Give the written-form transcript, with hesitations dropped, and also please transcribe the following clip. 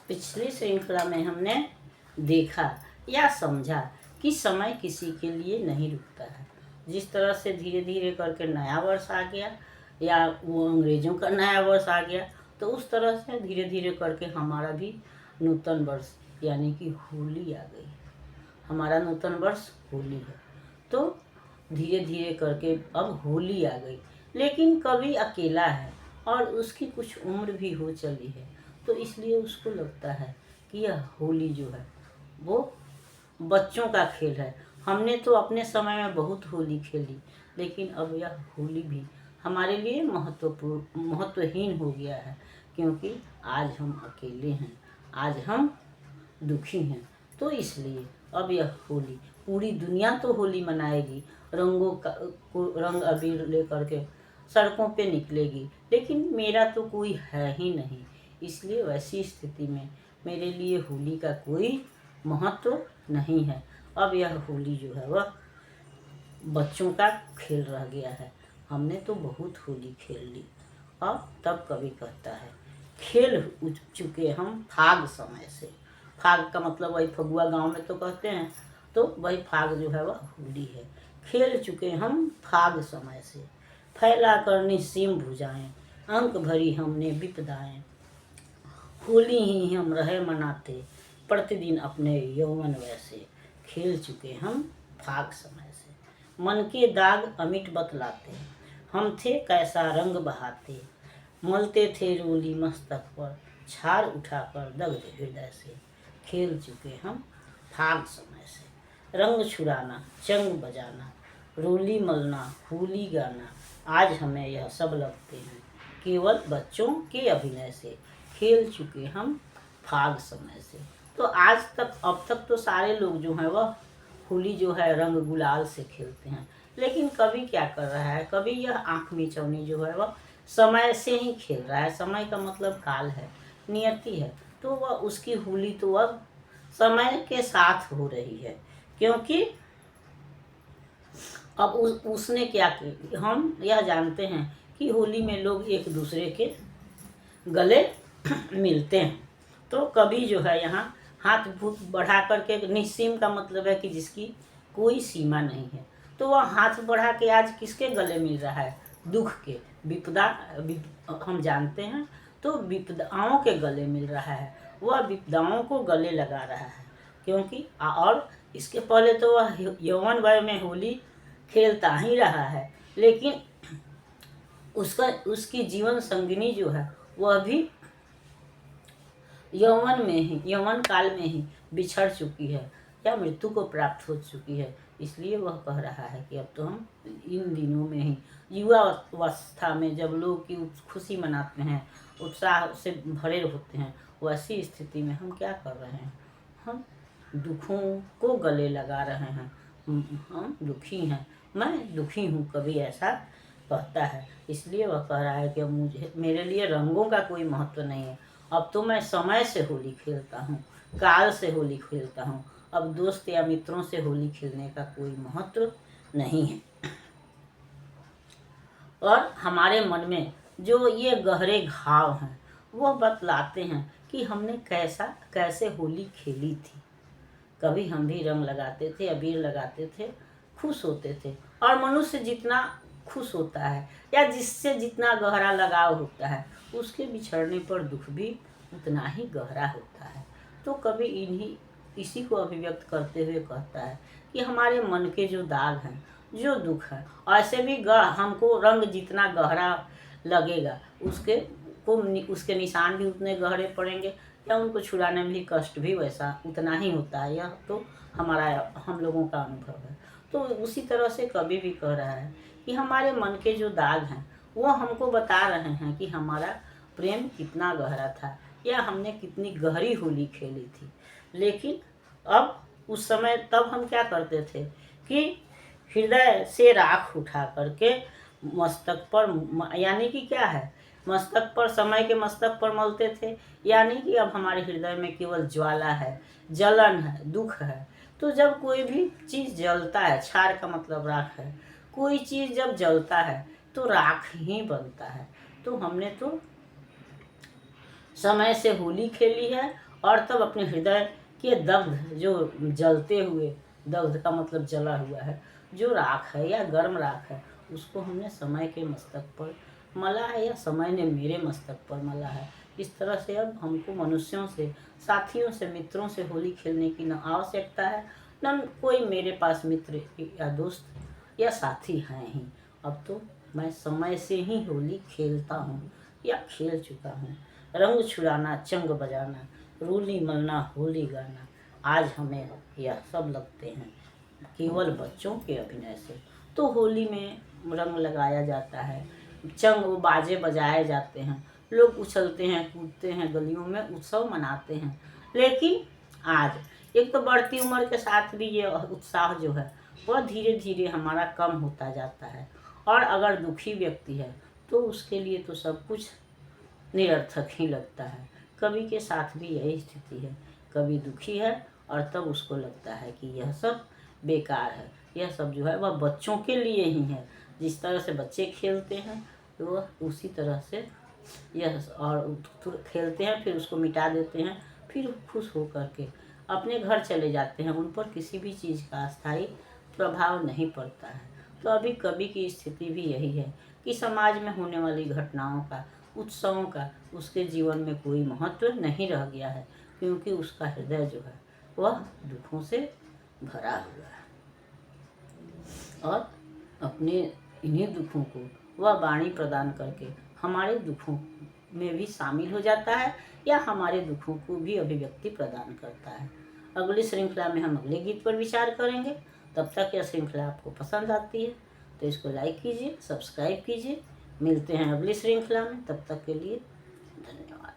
पिछली श्रृंखला में हमने देखा या समझा कि समय किसी के लिए नहीं रुकता है। जिस तरह से धीरे धीरे करके नया वर्ष आ गया या वो अंग्रेजों का नया वर्ष आ गया, तो उस तरह से धीरे धीरे करके हमारा भी नूतन वर्ष यानी कि होली आ गई। हमारा नूतन वर्ष होली है, तो धीरे धीरे करके अब होली आ गई। लेकिन कभी अकेला है और उसकी कुछ उम्र भी हो चली है, तो इसलिए उसको लगता है कि यह होली जो है वो बच्चों का खेल है। हमने तो अपने समय में बहुत होली खेली, लेकिन अब यह होली भी हमारे लिए महत्वहीन हो गया है, क्योंकि आज हम अकेले हैं, आज हम दुखी हैं। तो इसलिए अब यह होली पूरी दुनिया तो होली मनाएगी, रंगों को रंग अबीर लेकर के सड़कों पे निकलेगी, लेकिन मेरा तो कोई है ही नहीं। इसलिए वैसी स्थिति में मेरे लिए होली का कोई महत्व नहीं है। अब यह होली जो है वह बच्चों का खेल रह गया है। हमने तो बहुत होली खेल ली। अब तब कभी कहता है खेल चुके हम फाग समय से। फाग का मतलब वही फगुआ गांव में तो कहते हैं, तो वही फाग जो है वह होली है। खेल चुके हम फाग समय से, फैला कर निस्सीम भुजाएं, अंक भरी हमने विपदाएं। होली ही हम रहे मनाते, प्रतिदिन अपने यौवन वैसे। खेल चुके हम फाग समय से, मन के दाग अमिट बतलाते, हम थे कैसा रंग बहाते। मलते थे रोली मस्तक पर, छार उठाकर दग्ध हृदय से। खेल चुके हम फाग समय से, रंग छुड़ाना चंग बजाना, रोली मलना होली गाना। आज हमें यह सब लगते हैं केवल बच्चों के अभिनय से। खेल चुके हम फाग समय से। तो आज तक अब तक तो सारे लोग जो हैं वह होली जो है रंग गुलाल से खेलते हैं, लेकिन कभी क्या कर रहा है, कभी यह आँख मिचौनी जो है वह समय से ही खेल रहा है। समय का मतलब काल है, नियति है, तो वह उसकी होली तो अब समय के साथ हो रही है। क्योंकि अब उसने क्या किया, हम यह जानते हैं कि होली में लोग एक दूसरे के गले मिलते हैं। तो कभी जो है यहाँ हाथ बढ़ा करके, निस्सीम का मतलब है कि जिसकी कोई सीमा नहीं है, तो वह हाथ बढ़ा के आज किसके गले मिल रहा है, दुख के, विपदा हम जानते हैं, तो विपदाओं के गले मिल रहा है। वह विपदाओं को गले लगा रहा है, क्योंकि और इसके पहले तो वह यौवन वय में होली खेलता ही रहा है, लेकिन उसकी जीवन संगिनी जो है वह भी यौवन काल में ही बिछड़ चुकी है या मृत्यु को प्राप्त हो चुकी है। इसलिए वह कह रहा है कि अब तो हम इन दिनों में ही, युवा अवस्था में जब लोग की खुशी मनाते हैं, उत्साह से भरे होते हैं, वैसी स्थिति में हम क्या कर रहे हैं, हम दुखों को गले लगा रहे हैं। हम दुखी हैं, मैं दुखी हूँ, कभी ऐसा कहता है। इसलिए वह कह रहा है कि अब मेरे लिए रंगों का कोई महत्व नहीं है। अब तो मैं समय से होली खेलता हूँ, काल से होली खेलता हूँ। अब दोस्त या मित्रों से होली खेलने का कोई महत्व नहीं है। और हमारे मन में जो ये गहरे घाव हैं वो बतलाते हैं कि हमने कैसे होली खेली थी। कभी हम भी रंग लगाते थे, अबीर लगाते थे, खुश होते थे। और मनुष्य जितना खुश होता है या जिससे जितना गहरा लगाव होता है, उसके बिछड़ने पर दुख भी उतना ही गहरा होता है। तो कभी इसी को अभिव्यक्त करते हुए कहता है कि हमारे मन के जो दाग हैं, जो दुख है, ऐसे भी हमको रंग जितना गहरा लगेगा उसके निशान भी उतने गहरे पड़ेंगे, या उनको छुड़ाने में भी कष्ट भी वैसा उतना ही होता है। यह तो हम लोगों का अनुभव है। तो उसी तरह से कवि भी कह रहा है कि हमारे मन के जो दाग हैं वो हमको बता रहे हैं कि हमारा प्रेम कितना गहरा था या हमने कितनी गहरी होली खेली थी। लेकिन अब उस समय तब हम क्या करते थे कि हृदय से राख उठा करके मस्तक पर, यानी कि क्या है, मस्तक पर, समय के मस्तक पर मलते थे। यानी कि अब हमारे हृदय में केवल ज्वाला है, जलन है, दुख है। तो जब कोई भी चीज़ जलता है, क्षार का मतलब राख है, कोई चीज़ जब जलता है तो राख ही बनता है। तो हमने तो समय से होली खेली है और तब अपने हृदय के दग्ध, जो जलते हुए, दग्ध का मतलब जला हुआ है, जो राख है या गर्म राख है, उसको हमने समय के मस्तक पर मला है या समय ने मेरे मस्तक पर मला है। इस तरह से अब हमको मनुष्यों से, साथियों से, मित्रों से होली खेलने की न आवश्यकता है, न कोई मेरे पास मित्र या दोस्त या साथी हैं ही। अब तो मैं समय से ही होली खेलता हूँ या खेल चुका हूँ। रंग छुड़ाना, चंग बजाना, रूली मलना, होली गाना, आज हमें यह सब लगते हैं केवल बच्चों के अभिनय से। तो होली में रंग लगाया जाता है, चंग बाजे बजाए जाते हैं, लोग उछलते हैं, कूदते हैं, गलियों में उत्सव मनाते हैं। लेकिन आज एक तो बढ़ती उम्र के साथ भी ये उत्साह जो है वह धीरे धीरे हमारा कम होता जाता है। और अगर दुखी व्यक्ति है तो उसके लिए तो सब कुछ निरर्थक ही लगता है। कवि के साथ भी यही स्थिति है, कवि दुखी है और तब उसको लगता है कि यह सब बेकार है, यह सब जो है वह बच्चों के लिए ही है। जिस तरह से बच्चे खेलते हैं तो वह उसी तरह से यह और खेलते हैं, फिर उसको मिटा देते हैं, फिर खुश होकर के अपने घर चले जाते हैं। उन पर किसी भी चीज़ का अस्थायी प्रभाव नहीं पड़ता है। तो अभी कवि की स्थिति भी यही है कि समाज में होने वाली घटनाओं का, उत्सवों का उसके जीवन में कोई महत्व नहीं रह गया है, क्योंकि उसका हृदय जो है वह दुखों से भरा हुआ है। और अपने इन्हीं दुखों को वह वाणी प्रदान करके हमारे दुखों में भी शामिल हो जाता है या हमारे दुखों को भी अभिव्यक्ति प्रदान करता है। अगली श्रृंखला में हम अगले गीत पर विचार करेंगे। तब तक यह श्रृंखला आपको पसंद आती है तो इसको लाइक कीजिए, सब्सक्राइब कीजिए। मिलते हैं अगली श्रृंखला में, तब तक के लिए धन्यवाद।